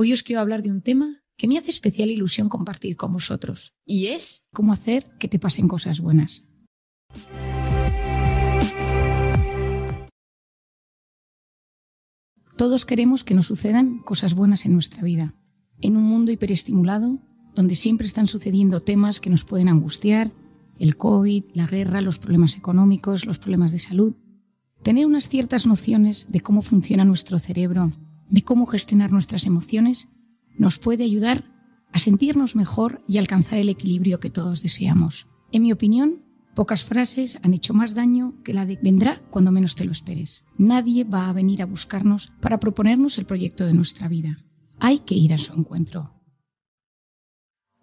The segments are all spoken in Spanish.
Hoy os quiero hablar de un tema que me hace especial ilusión compartir con vosotros. Y es cómo hacer que te pasen cosas buenas. Todos queremos que nos sucedan cosas buenas en nuestra vida. En un mundo hiperestimulado, donde siempre están sucediendo temas que nos pueden angustiar, el COVID, la guerra, los problemas económicos, los problemas de salud, tener unas ciertas nociones de cómo funciona nuestro cerebro, de cómo gestionar nuestras emociones, nos puede ayudar a sentirnos mejor y alcanzar el equilibrio que todos deseamos. En mi opinión, pocas frases han hecho más daño que la de vendrá cuando menos te lo esperes. Nadie va a venir a buscarnos para proponernos el proyecto de nuestra vida. Hay que ir a su encuentro.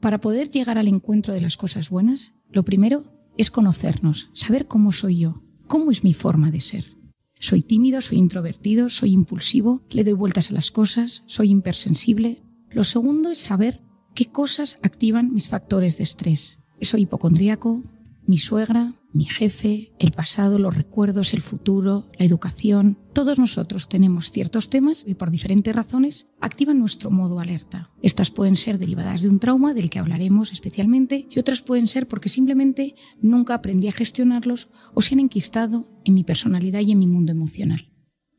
Para poder llegar al encuentro de las cosas buenas, lo primero es conocernos, saber cómo soy yo, cómo es mi forma de ser. Soy tímido, soy introvertido, soy impulsivo, le doy vueltas a las cosas, soy hipersensible. Lo segundo es saber qué cosas activan mis factores de estrés. Soy hipocondríaco, mi suegra, mi jefe, el pasado, los recuerdos, el futuro, la educación. Todos nosotros tenemos ciertos temas que por diferentes razones activan nuestro modo alerta. Estas pueden ser derivadas de un trauma del que hablaremos especialmente y otras pueden ser porque simplemente nunca aprendí a gestionarlos o se han enquistado en mi personalidad y en mi mundo emocional.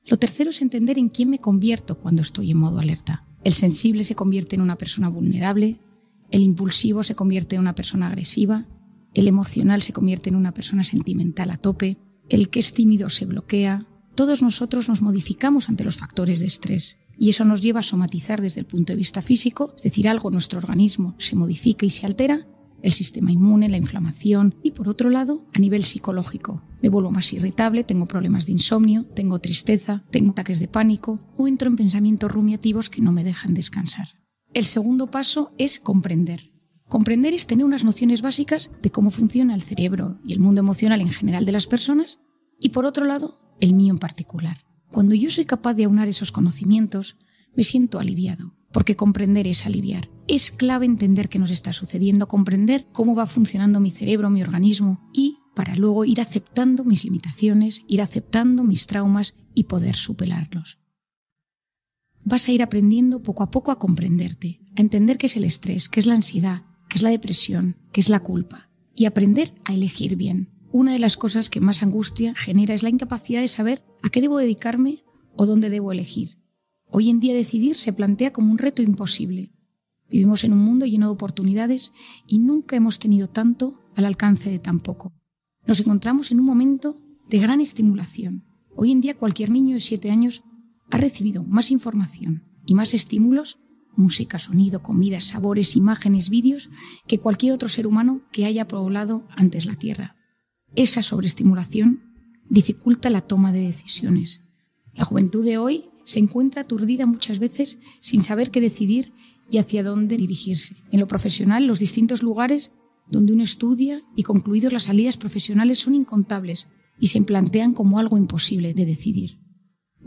Lo tercero es entender en quién me convierto cuando estoy en modo alerta. El sensible se convierte en una persona vulnerable, el impulsivo se convierte en una persona agresiva, el emocional se convierte en una persona sentimental a tope, el que es tímido se bloquea. Todos nosotros nos modificamos ante los factores de estrés y eso nos lleva a somatizar desde el punto de vista físico, es decir, algo en nuestro organismo se modifica y se altera, el sistema inmune, la inflamación y por otro lado, a nivel psicológico. Me vuelvo más irritable, tengo problemas de insomnio, tengo tristeza, tengo ataques de pánico o entro en pensamientos rumiativos que no me dejan descansar. El segundo paso es comprender. Comprender es tener unas nociones básicas de cómo funciona el cerebro y el mundo emocional en general de las personas y, por otro lado, el mío en particular. Cuando yo soy capaz de aunar esos conocimientos, me siento aliviado, porque comprender es aliviar. Es clave entender qué nos está sucediendo, comprender cómo va funcionando mi cerebro, mi organismo y para luego ir aceptando mis limitaciones, ir aceptando mis traumas y poder superarlos. Vas a ir aprendiendo poco a poco a comprenderte, a entender qué es el estrés, qué es la ansiedad, qué es la depresión, qué es la culpa y aprender a elegir bien. Una de las cosas que más angustia genera es la incapacidad de saber a qué debo dedicarme o dónde debo elegir. Hoy en día decidir se plantea como un reto imposible. Vivimos en un mundo lleno de oportunidades y nunca hemos tenido tanto al alcance de tan poco. Nos encontramos en un momento de gran estimulación. Hoy en día cualquier niño de 7 años ha recibido más información y más estímulos, música, sonido, comidas, sabores, imágenes, vídeos, que cualquier otro ser humano que haya poblado antes la Tierra. Esa sobreestimulación dificulta la toma de decisiones. La juventud de hoy se encuentra aturdida muchas veces sin saber qué decidir y hacia dónde dirigirse. En lo profesional, los distintos lugares donde uno estudia y concluidos las salidas profesionales son incontables y se plantean como algo imposible de decidir.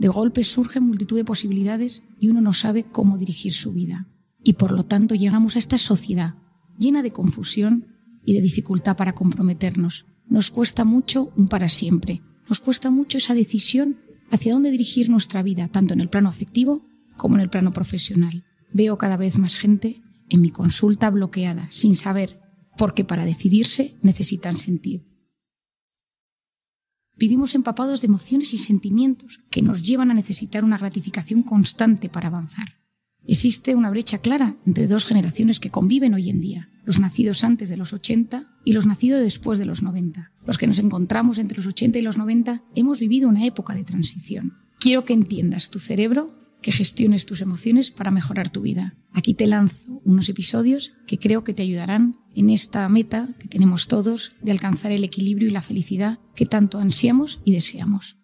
De golpe surgen multitud de posibilidades y uno no sabe cómo dirigir su vida. Y por lo tanto llegamos a esta sociedad llena de confusión y de dificultad para comprometernos. Nos cuesta mucho un para siempre. Nos cuesta mucho esa decisión hacia dónde dirigir nuestra vida, tanto en el plano afectivo como en el plano profesional. Veo cada vez más gente en mi consulta bloqueada, sin saber, porque para decidirse necesitan sentir. Vivimos empapados de emociones y sentimientos que nos llevan a necesitar una gratificación constante para avanzar. Existe una brecha clara entre dos generaciones que conviven hoy en día, los nacidos antes de los 80 y los nacidos después de los 90. Los que nos encontramos entre los 80 y los 90 hemos vivido una época de transición. Quiero que entiendas tu cerebro, que gestiones tus emociones para mejorar tu vida. Aquí te lanzo unos episodios que creo que te ayudarán en esta meta que tenemos todos de alcanzar el equilibrio y la felicidad que tanto ansiamos y deseamos.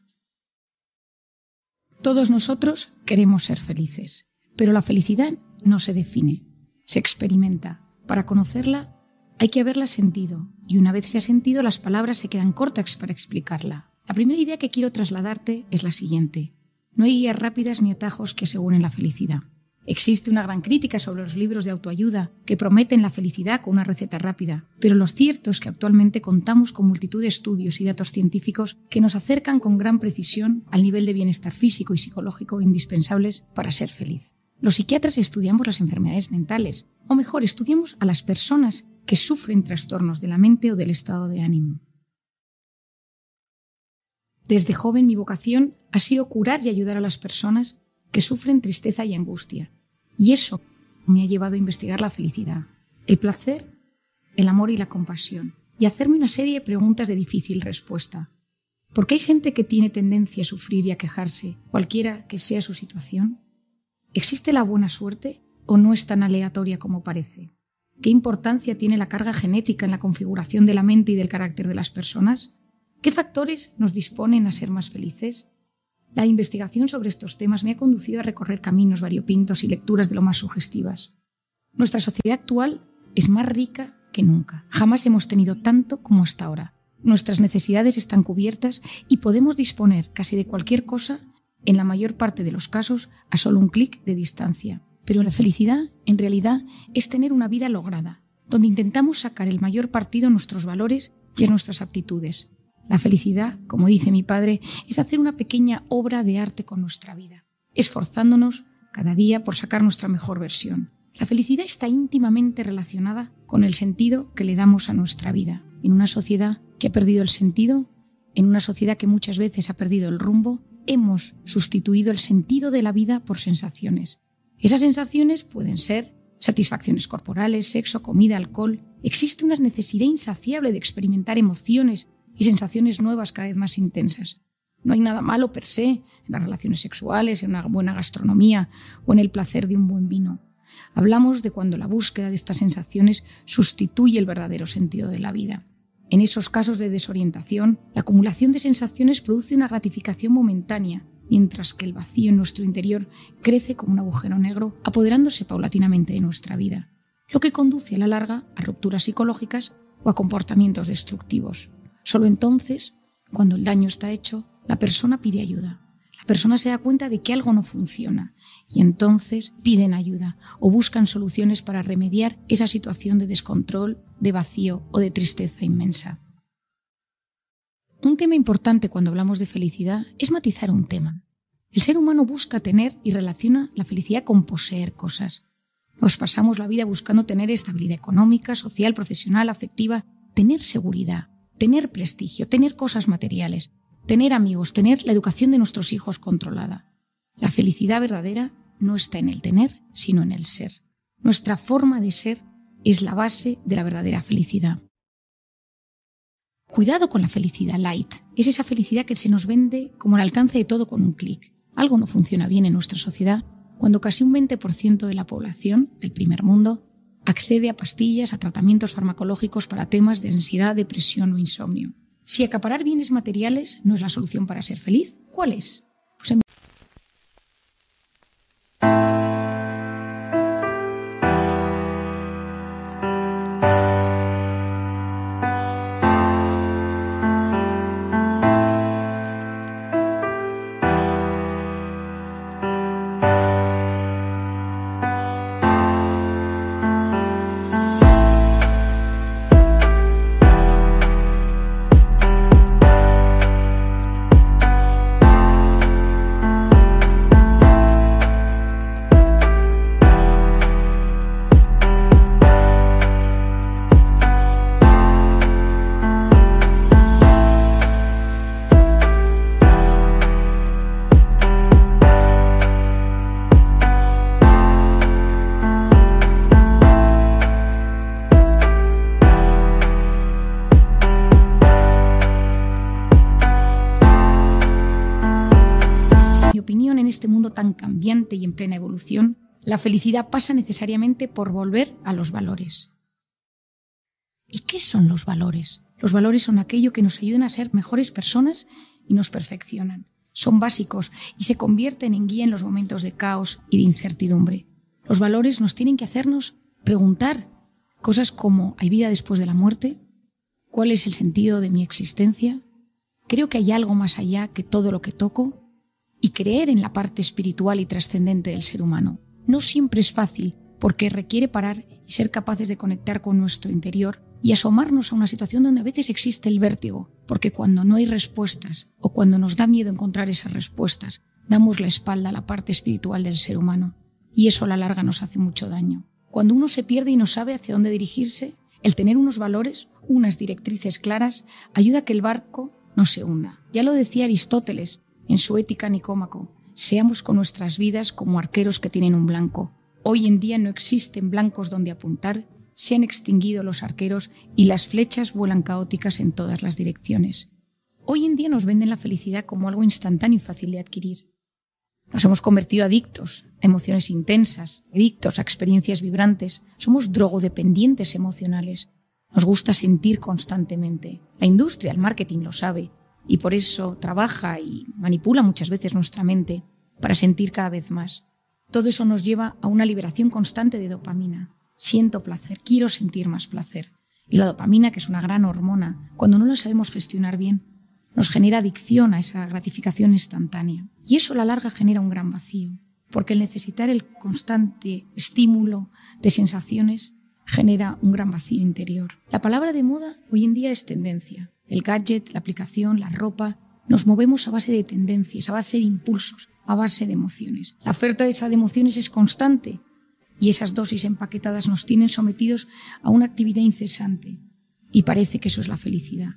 Todos nosotros queremos ser felices, pero la felicidad no se define, se experimenta. Para conocerla hay que haberla sentido y una vez se ha sentido las palabras se quedan cortas para explicarla. La primera idea que quiero trasladarte es la siguiente. No hay guías rápidas ni atajos que aseguren la felicidad. Existe una gran crítica sobre los libros de autoayuda que prometen la felicidad con una receta rápida, pero lo cierto es que actualmente contamos con multitud de estudios y datos científicos que nos acercan con gran precisión al nivel de bienestar físico y psicológico indispensables para ser feliz. Los psiquiatras estudiamos las enfermedades mentales, o mejor, estudiamos a las personas que sufren trastornos de la mente o del estado de ánimo. Desde joven mi vocación ha sido curar y ayudar a las personas que sufren tristeza y angustia. Y eso me ha llevado a investigar la felicidad, el placer, el amor y la compasión, y a hacerme una serie de preguntas de difícil respuesta. ¿Por qué hay gente que tiene tendencia a sufrir y a quejarse, cualquiera que sea su situación? ¿Existe la buena suerte o no es tan aleatoria como parece? ¿Qué importancia tiene la carga genética en la configuración de la mente y del carácter de las personas? ¿Qué factores nos disponen a ser más felices? La investigación sobre estos temas me ha conducido a recorrer caminos variopintos y lecturas de lo más sugestivas. Nuestra sociedad actual es más rica que nunca. Jamás hemos tenido tanto como hasta ahora. Nuestras necesidades están cubiertas y podemos disponer casi de cualquier cosa, en la mayor parte de los casos, a solo un clic de distancia. Pero la felicidad, en realidad, es tener una vida lograda, donde intentamos sacar el mayor partido a nuestros valores y a nuestras aptitudes. La felicidad, como dice mi padre, es hacer una pequeña obra de arte con nuestra vida, esforzándonos cada día por sacar nuestra mejor versión. La felicidad está íntimamente relacionada con el sentido que le damos a nuestra vida. En una sociedad que ha perdido el sentido, en una sociedad que muchas veces ha perdido el rumbo, hemos sustituido el sentido de la vida por sensaciones. Esas sensaciones pueden ser satisfacciones corporales, sexo, comida, alcohol. Existe una necesidad insaciable de experimentar emociones y sensaciones nuevas cada vez más intensas. No hay nada malo per se en las relaciones sexuales, en una buena gastronomía o en el placer de un buen vino. Hablamos de cuando la búsqueda de estas sensaciones sustituye el verdadero sentido de la vida. En esos casos de desorientación, la acumulación de sensaciones produce una gratificación momentánea, mientras que el vacío en nuestro interior crece como un agujero negro, apoderándose paulatinamente de nuestra vida, lo que conduce a la larga a rupturas psicológicas o a comportamientos destructivos. Solo entonces, cuando el daño está hecho, la persona pide ayuda. La persona se da cuenta de que algo no funciona y entonces piden ayuda o buscan soluciones para remediar esa situación de descontrol, de vacío o de tristeza inmensa. Un tema importante cuando hablamos de felicidad es matizar un tema. El ser humano busca tener y relaciona la felicidad con poseer cosas. Nos pasamos la vida buscando tener estabilidad económica, social, profesional, afectiva, tener seguridad, tener prestigio, tener cosas materiales, tener amigos, tener la educación de nuestros hijos controlada. La felicidad verdadera no está en el tener, sino en el ser. Nuestra forma de ser es la base de la verdadera felicidad. Cuidado con la felicidad light. Es esa felicidad que se nos vende como el alcance de todo con un clic. Algo no funciona bien en nuestra sociedad cuando casi un 20% de la población del primer mundo accede a pastillas, a tratamientos farmacológicos para temas de ansiedad, depresión o insomnio. Si acaparar bienes materiales no es la solución para ser feliz, ¿cuál es? En este mundo tan cambiante y en plena evolución, la felicidad pasa necesariamente por volver a los valores. ¿Y qué son los valores? Los valores son aquello que nos ayudan a ser mejores personas y nos perfeccionan. Son básicos y se convierten en guía en los momentos de caos y de incertidumbre. Los valores nos tienen que hacernos preguntar cosas como ¿hay vida después de la muerte? ¿Cuál es el sentido de mi existencia? ¿Creo que hay algo más allá que todo lo que toco? Y creer en la parte espiritual y trascendente del ser humano. No siempre es fácil, porque requiere parar y ser capaces de conectar con nuestro interior y asomarnos a una situación donde a veces existe el vértigo, porque cuando no hay respuestas o cuando nos da miedo encontrar esas respuestas, damos la espalda a la parte espiritual del ser humano. y eso a la larga nos hace mucho daño. Cuando uno se pierde y no sabe hacia dónde dirigirse, el tener unos valores, unas directrices claras, ayuda a que el barco no se hunda. Ya lo decía Aristóteles en su Ética Nicómaco: seamos con nuestras vidas como arqueros que tienen un blanco. Hoy en día no existen blancos donde apuntar, se han extinguido los arqueros y las flechas vuelan caóticas en todas las direcciones. Hoy en día nos venden la felicidad como algo instantáneo y fácil de adquirir. Nos hemos convertido adictos a emociones intensas, adictos a experiencias vibrantes. Somos drogodependientes emocionales. Nos gusta sentir constantemente. La industria, el marketing lo sabe y por eso trabaja y manipula muchas veces nuestra mente para sentir cada vez más. Todo eso nos lleva a una liberación constante de dopamina. Siento placer, quiero sentir más placer. Y la dopamina, que es una gran hormona, cuando no la sabemos gestionar bien, nos genera adicción a esa gratificación instantánea. Y eso a la larga genera un gran vacío, porque el necesitar el constante estímulo de sensaciones genera un gran vacío interior. La palabra de moda hoy en día es tendencia. El gadget, la aplicación, la ropa, nos movemos a base de tendencias, a base de impulsos, a base de emociones. La oferta de esas emociones es constante y esas dosis empaquetadas nos tienen sometidos a una actividad incesante. Y parece que eso es la felicidad.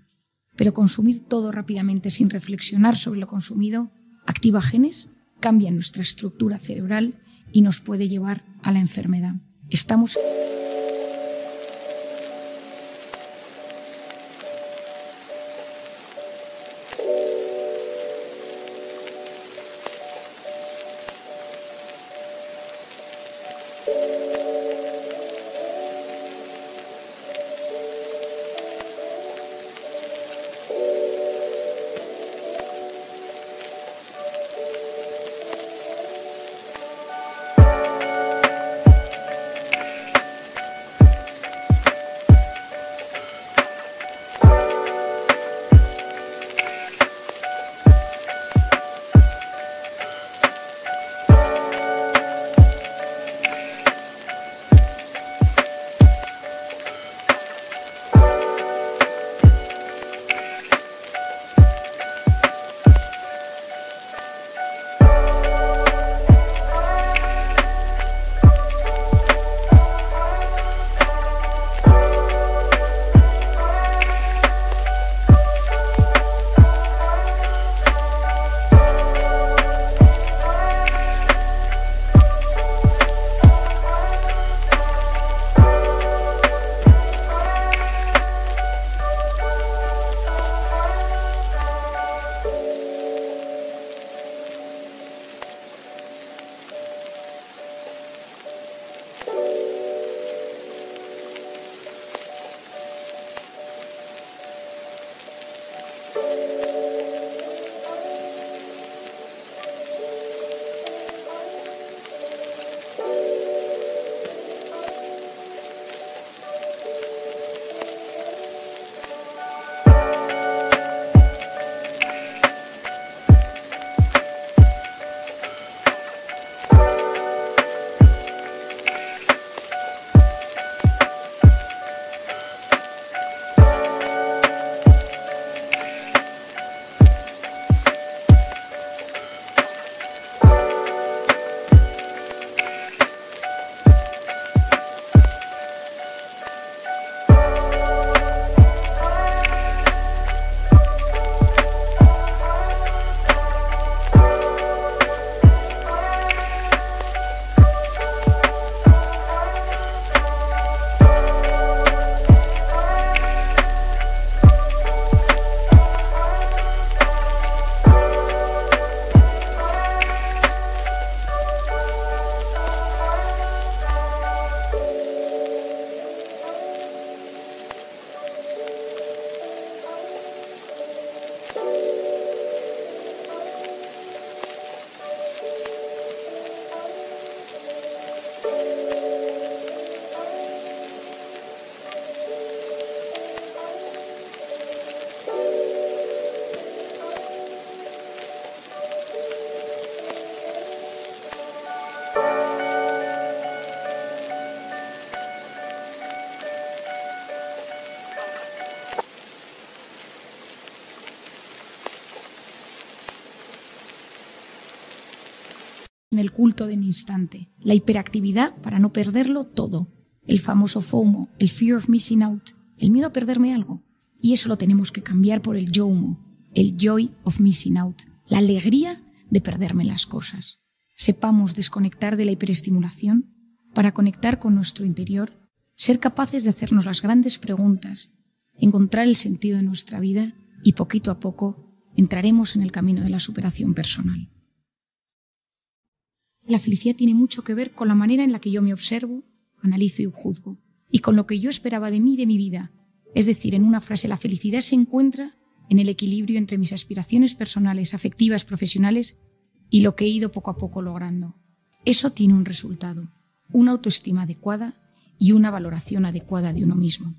Pero consumir todo rápidamente sin reflexionar sobre lo consumido activa genes, cambia nuestra estructura cerebral y nos puede llevar a la enfermedad. Estamos el culto del instante, la hiperactividad para no perderlo todo, el famoso FOMO, el fear of missing out, el miedo a perderme algo. Y eso lo tenemos que cambiar por el JOMO, el joy of missing out, la alegría de perderme las cosas. Sepamos desconectar de la hiperestimulación para conectar con nuestro interior, ser capaces de hacernos las grandes preguntas, encontrar el sentido de nuestra vida y poquito a poco entraremos en el camino de la superación personal. La felicidad tiene mucho que ver con la manera en la que yo me observo, analizo y juzgo, y con lo que yo esperaba de mí y de mi vida. Es decir, en una frase, la felicidad se encuentra en el equilibrio entre mis aspiraciones personales, afectivas, profesionales y lo que he ido poco a poco logrando. Eso tiene un resultado, una autoestima adecuada y una valoración adecuada de uno mismo.